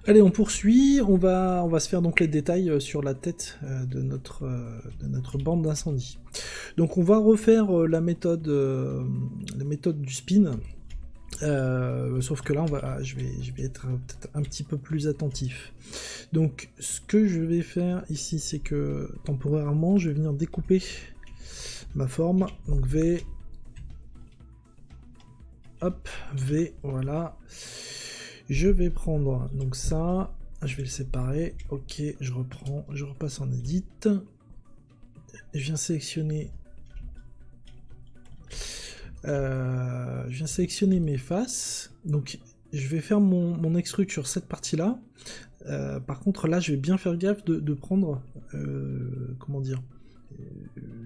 Allez, on poursuit, on va se faire donc les détails sur la tête de notre bande d'incendie. Donc on va refaire la méthode du spin, sauf que là je vais être peut-être un petit peu plus attentif. Donc ce que je vais faire ici, c'est que temporairement je vais venir découper ma forme, donc V, hop, V, voilà. Je vais prendre donc ça, je vais le séparer, ok, je reprends, je repasse en edit, je viens sélectionner mes faces, donc je vais faire mon extrude sur cette partie là. Par contre là je vais bien faire gaffe de prendre comment dire,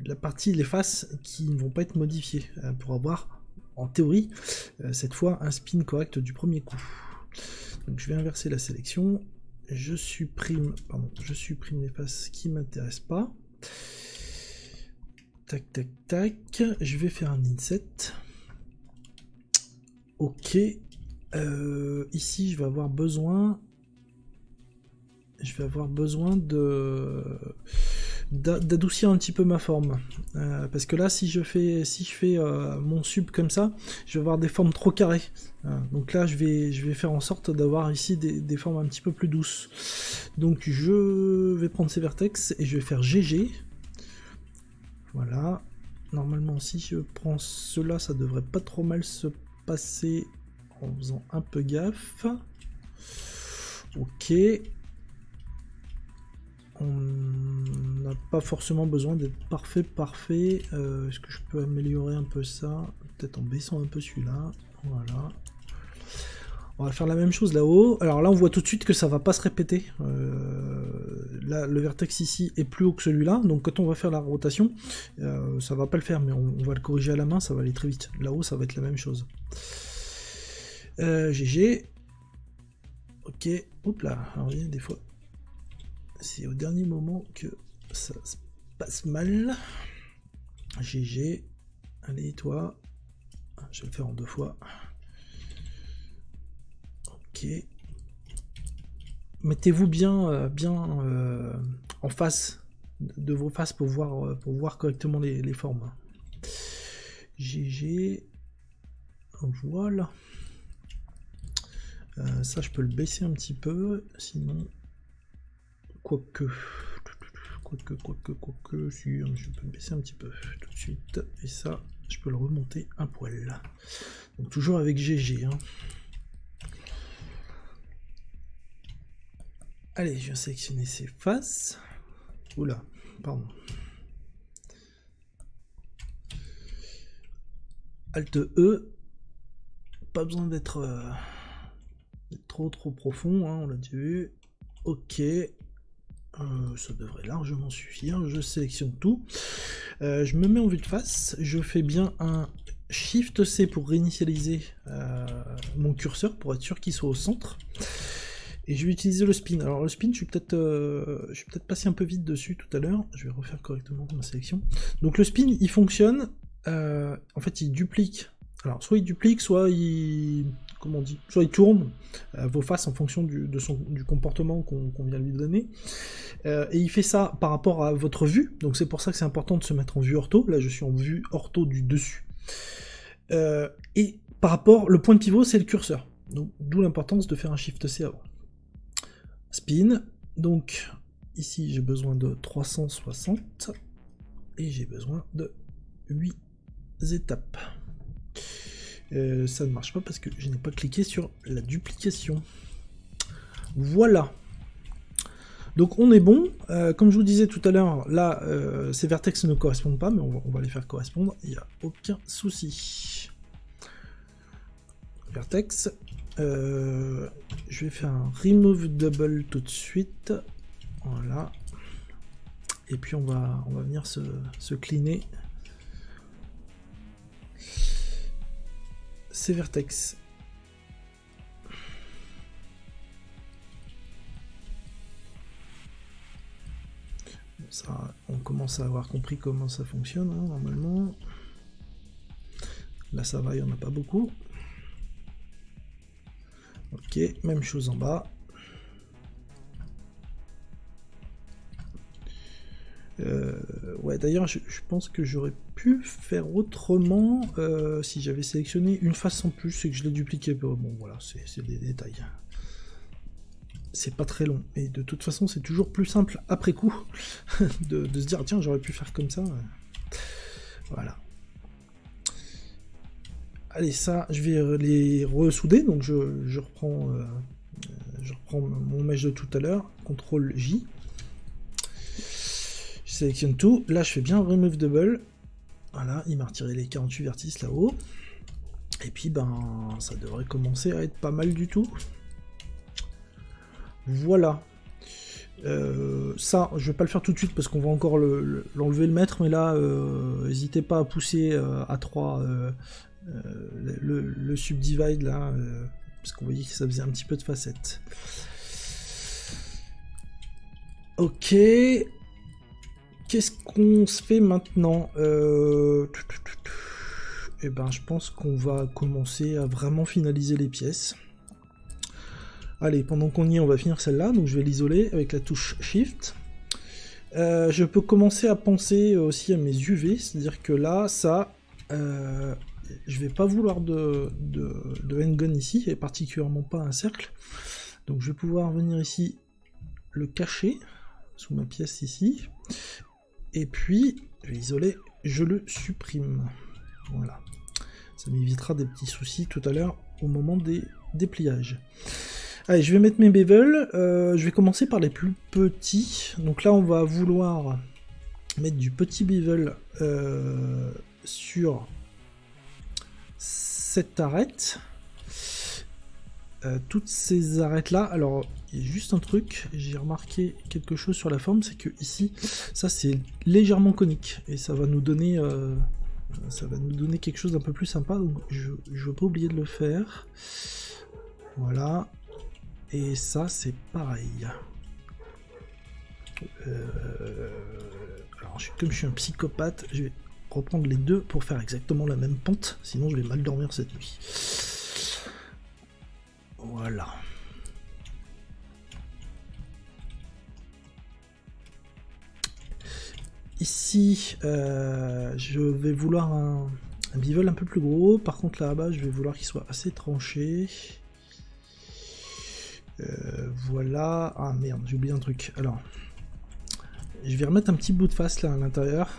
la partie, les faces qui ne vont pas être modifiées pour avoir en théorie cette fois un spin correct du premier coup. Donc je vais inverser la sélection, je supprime les faces qui m'intéressent pas. Tac tac tac, je vais faire un inset. Ok, ici je vais avoir besoin d'adoucir un petit peu ma forme, parce que là si je fais mon sub comme ça, je vais avoir des formes trop carrées, donc là je vais faire en sorte d'avoir ici des formes un petit peu plus douces. Donc je vais prendre ces vertex et je vais faire GG. Voilà, normalement si je prends cela, ça devrait pas trop mal se passer en faisant un peu gaffe. Ok, on n'a pas forcément besoin d'être parfait. Est-ce que je peux améliorer un peu ça? Peut-être en baissant un peu celui-là. Voilà. On va faire la même chose là-haut. Alors là, on voit tout de suite que ça va pas se répéter. Là, le vertex ici est plus haut que celui-là. Donc quand on va faire la rotation, ça va pas le faire, mais on va le corriger à la main, ça va aller très vite. Là-haut, ça va être la même chose. GG. Ok. Oups là. Alors, il y a des fois... C'est au dernier moment que ça se passe mal. GG. Allez, toi. Je vais le faire en 2 fois. Ok. Mettez-vous bien, en face de vos faces pour voir correctement les formes. GG. Voilà. Ça, je peux le baisser un petit peu. Sinon... Quoique, si, je peux le baisser un petit peu tout de suite, et ça, je peux le remonter un poil. Donc toujours avec GG. Hein. Allez, je viens sélectionner ces faces. Oula, pardon. Alt E. Pas besoin d'être trop profond, hein, on l'a déjà vu. Ok. Ça devrait largement suffire, je sélectionne tout, je me mets en vue de face, je fais bien un Shift C pour réinitialiser mon curseur pour être sûr qu'il soit au centre, et je vais utiliser le spin. Alors le spin, je suis peut-être passé un peu vite dessus tout à l'heure, je vais refaire correctement ma sélection. Donc le spin, il fonctionne, en fait il duplique, alors soit il duplique, soit il... Comment on dit, soit il tourne vos faces en fonction du comportement qu'on vient lui donner, et il fait ça par rapport à votre vue, donc c'est pour ça que c'est important de se mettre en vue ortho. Là je suis en vue ortho du dessus, et par rapport, le point de pivot c'est le curseur, donc d'où l'importance de faire un Shift C avant. Spin, donc ici j'ai besoin de 360 et j'ai besoin de 8 étapes. Ça ne marche pas parce que je n'ai pas cliqué sur la duplication. Voilà. Donc on est bon. Comme je vous disais tout à l'heure, là, ces vertex ne correspondent pas, mais on va les faire correspondre. Il n'y a aucun souci. Vertex. Je vais faire un remove double tout de suite. Voilà. Et puis on va venir se cleaner ces vertex. Ça, on commence à avoir compris comment ça fonctionne, hein, normalement. Là ça va, il n'y en a pas beaucoup. Ok, même chose en bas. Ouais, d'ailleurs, je pense que j'aurais pu faire autrement si j'avais sélectionné une face en plus et que je l'ai dupliqué. Bon, voilà, c'est des détails. C'est pas très long. Et de toute façon, c'est toujours plus simple après coup de se dire, tiens, j'aurais pu faire comme ça. Voilà. Allez, ça, je vais les ressouder. Donc, je reprends mon mesh de tout à l'heure. CTRL J. Je sélectionne tout. Là, je fais bien Remove Double. Voilà, il m'a retiré les 48 vertices là-haut. Et puis, ben, ça devrait commencer à être pas mal du tout. Voilà. Ça, je vais pas le faire tout de suite parce qu'on va encore l'enlever, le mettre, mais là, n'hésitez pas à pousser à 3 le subdivide là, parce qu'on voyait que ça faisait un petit peu de facettes. Ok. Qu'est-ce qu'on se fait maintenant? Eh ben, je pense qu'on va commencer à vraiment finaliser les pièces. Allez, pendant qu'on y est, on va finir celle-là, donc je vais l'isoler avec la touche Shift. Je peux commencer à penser aussi à mes UV, c'est-à-dire que là, ça, je vais pas vouloir de handgun ici, et particulièrement pas un cercle. Donc je vais pouvoir venir ici, le cacher, sous ma pièce ici, et puis, je vais isoler, je le supprime. Voilà. Ça m'évitera des petits soucis tout à l'heure au moment des dépliages. Allez, je vais mettre mes bevels. Je vais commencer par les plus petits. Donc là, on va vouloir mettre du petit bevel sur cette arête. Toutes ces arêtes-là, alors, il y a juste un truc, j'ai remarqué quelque chose sur la forme, c'est que ici, ça c'est légèrement conique, et ça va nous donner quelque chose d'un peu plus sympa, donc je ne veux pas oublier de le faire. Voilà. Et ça, c'est pareil. Alors, comme je suis un psychopathe, je vais reprendre les deux pour faire exactement la même pente, sinon je vais mal dormir cette nuit. Voilà. Ici, je vais vouloir un bevel un peu plus gros. Par contre, là-bas, je vais vouloir qu'il soit assez tranché. Voilà. Ah merde, j'ai oublié un truc. Alors, je vais remettre un petit bout de face là à l'intérieur.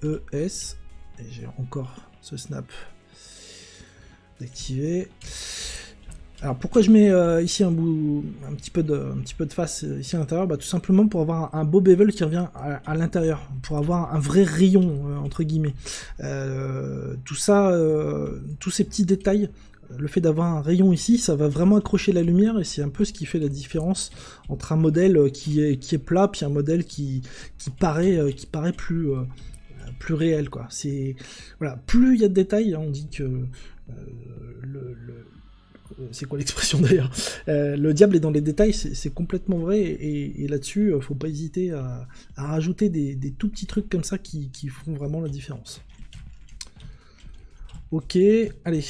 ES. Et j'ai encore ce snap d'activer. Alors pourquoi je mets ici un petit peu de face ici à l'intérieur, bah, tout simplement pour avoir un beau bevel qui revient à l'intérieur, pour avoir un vrai rayon entre guillemets. Tout ça, tous ces petits détails, le fait d'avoir un rayon ici, ça va vraiment accrocher la lumière et c'est un peu ce qui fait la différence entre un modèle qui est plat puis un modèle qui paraît plus réel quoi. C'est voilà, plus il y a de détails, hein, on dit que c'est quoi l'expression d'ailleurs, le diable est dans les détails, c'est complètement vrai, et là-dessus, faut pas hésiter à rajouter des tout petits trucs comme ça qui font vraiment la différence. Ok, allez,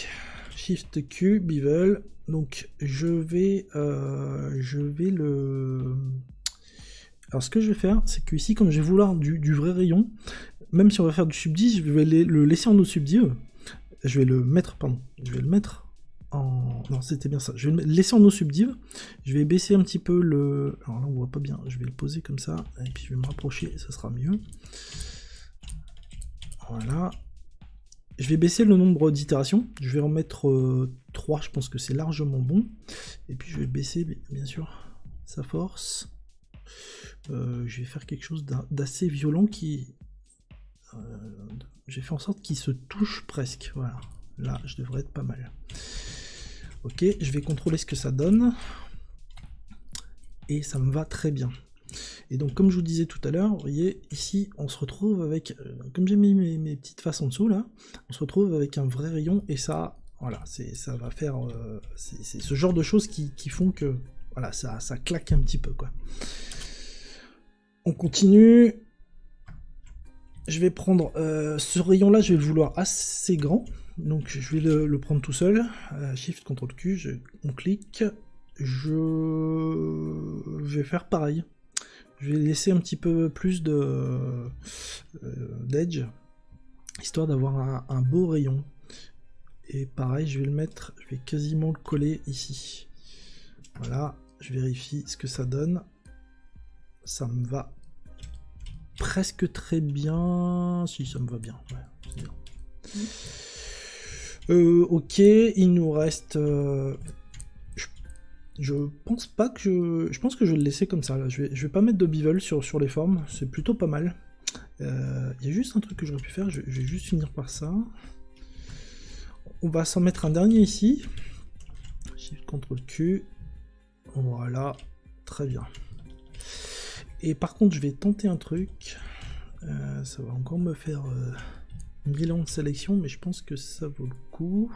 Shift Q, bevel, donc je vais le... Alors ce que je vais faire, c'est que ici, comme je vais vouloir du vrai rayon, même si on va faire du subdiv, je vais le laisser en no subdiv, je vais le mettre en... Non, c'était bien ça. Je vais le laisser en no subdiv. Je vais baisser un petit peu le... Alors là, on voit pas bien. Je vais le poser comme ça. Et puis, je vais me rapprocher. Ça sera mieux. Voilà. Je vais baisser le nombre d'itérations. Je vais en mettre 3. Je pense que c'est largement bon. Et puis, je vais baisser, bien sûr, sa force. Je vais faire quelque chose d'assez violent qui... j'ai fait en sorte qu'il se touche presque. Voilà. Là, je devrais être pas mal. Ok, je vais contrôler ce que ça donne. Et ça me va très bien. Et donc, comme je vous disais tout à l'heure, vous voyez, ici, on se retrouve avec... comme j'ai mis mes petites faces en dessous, là, on se retrouve avec un vrai rayon. Et ça, voilà, ça va faire... c'est ce genre de choses qui font que... Voilà, ça claque un petit peu, quoi. On continue. Je vais prendre... ce rayon-là, je vais le vouloir assez grand. Donc je vais le prendre tout seul, Shift, CTRL Q, on clique, je vais faire pareil. Je vais laisser un petit peu plus de d'edge, histoire d'avoir un beau rayon. Et pareil, je vais le mettre, je vais quasiment le coller ici. Voilà, je vérifie ce que ça donne. Ça me va presque très bien. Si, ça me va bien. Ouais, c'est bien. Ok, il nous reste... je pense pas que je pense que je vais le laisser comme ça. Là. Je vais pas mettre de bevel sur les formes. C'est plutôt pas mal. Il y a juste un truc que j'aurais pu faire. Je vais juste finir par ça. On va s'en mettre un dernier ici. Shift CTRL Q. Voilà, très bien. Et par contre, je vais tenter un truc. Ça va encore me faire 1000 ans de sélection, mais je pense que ça vaut le coup.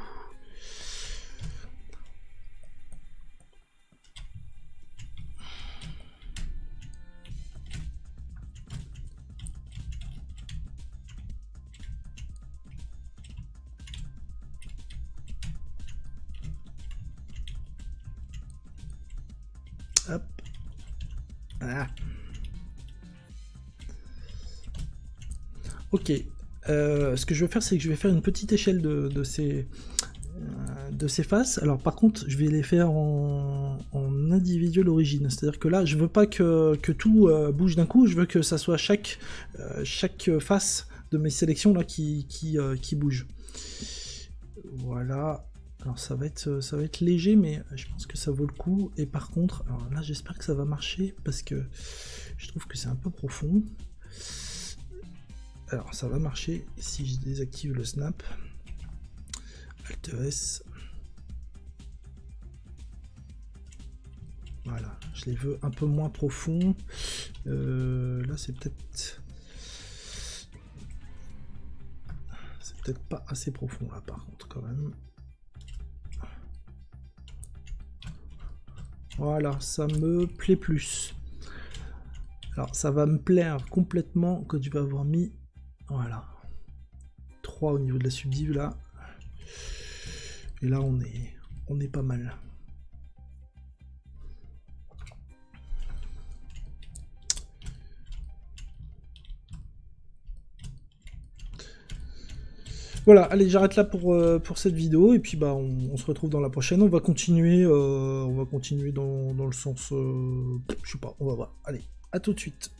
Hop. Ah. Ok. Ce que je vais faire, c'est que je vais faire une petite échelle de ces faces. Alors par contre, je vais les faire en individuel origine. C'est-à-dire que là, je veux pas que tout bouge d'un coup. Je veux que ça soit chaque face de mes sélections là qui bouge. Voilà. Alors ça va être léger, mais je pense que ça vaut le coup. Et par contre, alors là j'espère que ça va marcher parce que je trouve que c'est un peu profond. Alors ça va marcher si je désactive le snap. Alt S. Voilà, je les veux un peu moins profonds. Là c'est peut-être pas assez profond là par contre quand même. Voilà, ça me plaît plus. Alors ça va me plaire complètement quand tu vas avoir mis, voilà, 3 au niveau de la subdiv là. Et là on est pas mal. Voilà, allez, j'arrête là pour cette vidéo, et puis bah on se retrouve dans la prochaine. On va continuer dans le sens... je sais pas, on va voir. Allez, à tout de suite.